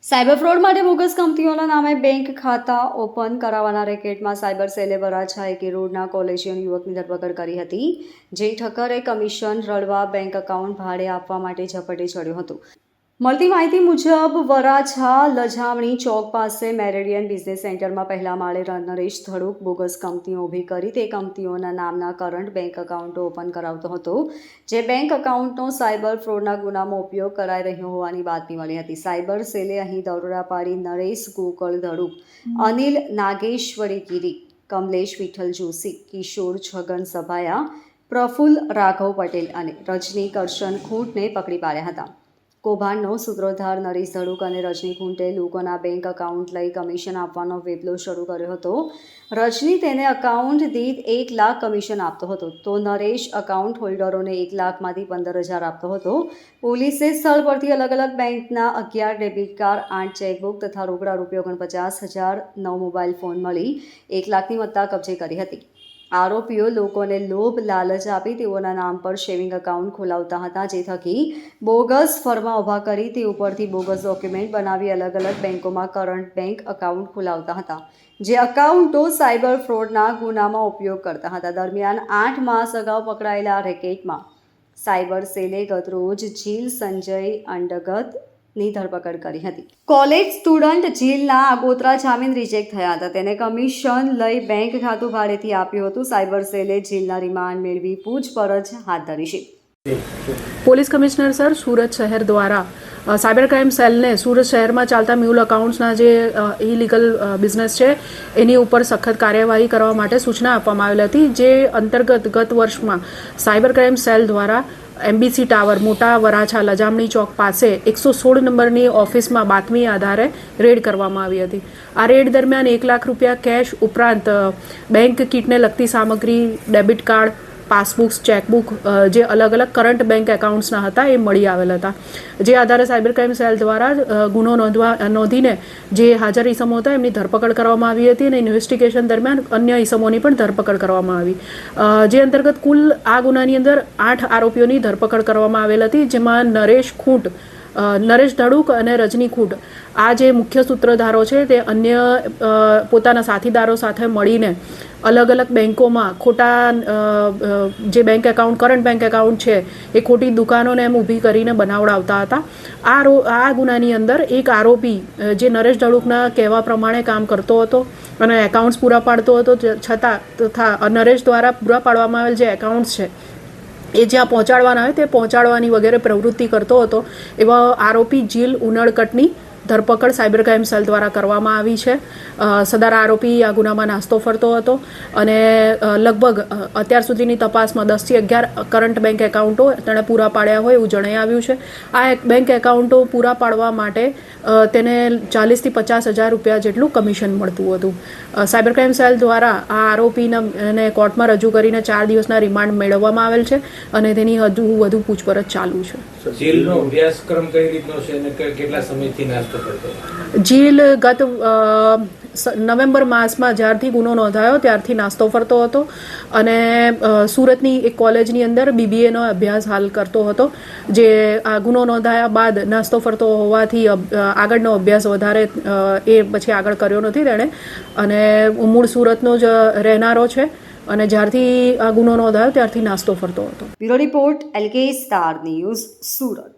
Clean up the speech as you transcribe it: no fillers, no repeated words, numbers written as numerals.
Cyber fraud માટે bogus કંપનીઓના નામે બેંક ખાતા ઓપન કરાવવાના રેકેટમાં સાયબર સેલે વરાછા એક રોડના કોલેજિયન યુવકની ધરપકડ કરી હતી, જે ઠક્કરે કમિશન રળવા બેંક એકાઉન્ટ ભાડે આપવા માટે ઝપટે ચડ્યો હતો. મળતી માહિતી મુજબ વરાછા લજામણી ચોક પાસે મેરેડિયન બિઝનેસ સેન્ટરમાં પહેલા માળે નરેશ ધડુક બોગસ કંપનીઓ ઊભી કરી તે કંપનીઓના નામના કરંટ બેંક એકાઉન્ટો ઓપન કરાવતો હતો, જે બેંક એકાઉન્ટનો સાયબર ફ્રોડના ગુનામાં ઉપયોગ કરાઈ રહ્યો હોવાની બાતમી મળી હતી. સાયબર સેલે અહીં દરોડા પાડી નરેશ ગોકળ ધડુક, અનિલ નાગેશ્વરી ગીરી, કમલેશ વિઠ્ઠલ જોશી, કિશોર છગન સભાયા, પ્રફુલ્લ રાઘવ પટેલ અને રજની કરશન ખૂંટને પકડી પાડ્યા હતા. કૌભાંડનો સૂત્રધાર નરેશ ધડુક અને રજની ખૂંટે લોકોના બેંક એકાઉન્ટ લઈ કમિશન આપવાનો વેપલો શરૂ કર્યો હતો. રજની તેને એકાઉન્ટ દીઠ 1 લાખ કમિશન આપતો હતો, તો નરેશ એકાઉન્ટ હોલ્ડરોને 1 લાખમાંથી 15,000 આપતો હતો. પોલીસે સ્થળ પરથી અલગ અલગ બેંકના 11 ડેબિટ કાર્ડ, 8 ચેકબુક તથા રોકડા ₹49,000, 9 મોબાઈલ ફોન મળી 1 લાખની મત્તા કબજે કરી હતી. આરોપીઓ લોકોને લોભ લાલચ આપી તેઓના નામ પર સેવિંગ એકાઉન્ટ ખોલાવતા હતા, જે થકી બોગસ ફર્મા ઊભા કરી તે ઉપરથી બોગસ ડોક્યુમેન્ટ બનાવી અલગ અલગ બેંકોમાં કરંટ બેંક એકાઉન્ટ ખોલાવતા હતા, જે એકાઉન્ટો સાયબર ફ્રોડના ગુનામાં ઉપયોગ કરતા હતા. દરમિયાન 8 માસ અગાઉ પકડાયેલા રેકેટમાં સાયબર સેલે ગતરોજ જીલ સંજય અંડગત ની ધરપકડ કરી હતી. કોલેજ સ્ટુડન્ટ જીલના આગોતરા જામીન રિજેક્ટ થયા હતા. તેને કમિશન લઈ બેંક ખાતું ભાડેથી આપ્યું હતું. સાયબર સેલે જીલના રિમાન્ડ મેળવી પૂછપરછ હાથ ધરી છે. પોલીસ કમિશનર સર, સુરત શહેર દ્વારા સાયબર ક્રાઇમ સેલને સુરત શહેરમાં ચાલતા મ્યુલ એકાઉન્ટ્સના જે ઇલીગલ બિઝનેસ છે એની ઉપર સખત કાર્યવાહી કરવા માટે સૂચના આપવામાં આવેલી હતી, જે અંતર્ગત ગત વર્ષમાં સાયબર ક્રાઇમ સેલ દ્વારા એમબીસી ટાવર મોટા વરાછા લજામણી ચોક પાસે 116 નંબરની ઓફિસમાં બાતમી આધારે રેડ કરવામાં આવી હતી. આ રેડ દરમિયાન 1 લાખ રૂપિયા કેશ ઉપરાંત બેંક કીટને લગતી સામગ્રી, ડેબિટ કાર્ડ, પાસબુક્સ, ચેકબુક જે અલગ અલગ કરંટ બેંક એકાઉન્ટ્સના હતા એ મળી આવેલ હતા. જે આધારે સાયબર ક્રાઇમ સેલ દ્વારા ગુનો નોંધીને જે હાજર ઇસમો હતા એમની ધરપકડ કરવામાં આવી હતી અને ઇન્વેસ્ટિગેશન દરમિયાન અન્ય ઇસમોની પણ ધરપકડ કરવામાં આવી. જે અંતર્ગત કુલ આ ગુનાની અંદર 8 આરોપીઓની ધરપકડ કરવામાં આવેલ હતી, જેમાં નરેશ ધડુક અને રજની ખૂંટ આ જે મુખ્ય સૂત્રધારો છે તે અન્ય પોતાના સાથીદારો સાથે મળીને અલગ અલગ બેંકોમાં ખોટા જે bank account, current bank account છે એ ખોટી દુકાનોને એમ ઊભી કરીને બનાવડાવતા હતા. આ ગુનાની અંદર એક આરોપી જે નરેશ ધડુકના કહેવા પ્રમાણે કામ કરતો હતો અને એકાઉન્ટ્સ પૂરા પાડતો હતો, છતાં તથા નરેશ દ્વારા પૂરા પાડવામાં આવેલ જે એકાઉન્ટ્સ છે એ જ્યાં પહોંચાડવાના હોય તે પહોંચાડવાની વગેરે પ્રવૃત્તિ કરતો હતો એવા આરોપી જીલ ઉનડકટની ધરપકડ સાયબર ક્રાઇમ સેલ દ્વારા કરવામાં આવી છે. સદર આરોપી આ ગુનામાં નાસ્તો ફરતો હતો અને લગભગ અત્યાર સુધીની તપાસમાં 10 થી 11 કરંટ બેંક એકાઉન્ટો તેણે પૂરા પાડ્યા હોય એવું જણાઈ આવ્યું છે. આ બેંક એકાઉન્ટો પૂરા પાડવા માટે તેને 40,000 થી 50,000 રૂપિયા જેટલું કમિશન મળતું હતું. સાયબર ક્રાઇમ સેલ દ્વારા આ આરોપીને કોર્ટમાં રજૂ કરીને 4 દિવસના રિમાન્ડ મેળવવામાં આવેલ છે અને તેની હજુ વધુ પૂછપરછ ચાલુ છે. જીલનો અભ્યાસક્રમ કઈ રીતનો છે અને કેટલા સમયથી નાસ્તો કરતો? જીલ ગત નવેમ્બર માસમાં જ્યારથી ગુનો નોંધાયો ત્યારથી નાસ્તો ફરતો હતો અને સુરતની એક કોલેજની અંદર BBAનો અભ્યાસ હાલ કરતો હતો. જે આ ગુનો નોંધાયા બાદ નાસ્તો ફરતો હોવાથી આગળનો અભ્યાસ વધારે એ પછી આગળ કર્યો નથી તેણે, અને મૂળ સુરતનો જ રહેનારો છે અને જ્યારથી આ ગુનો નોંધાયો ત્યારથી નાસ્તો ફરતો હતો. Bureau report, LK star news, Surat.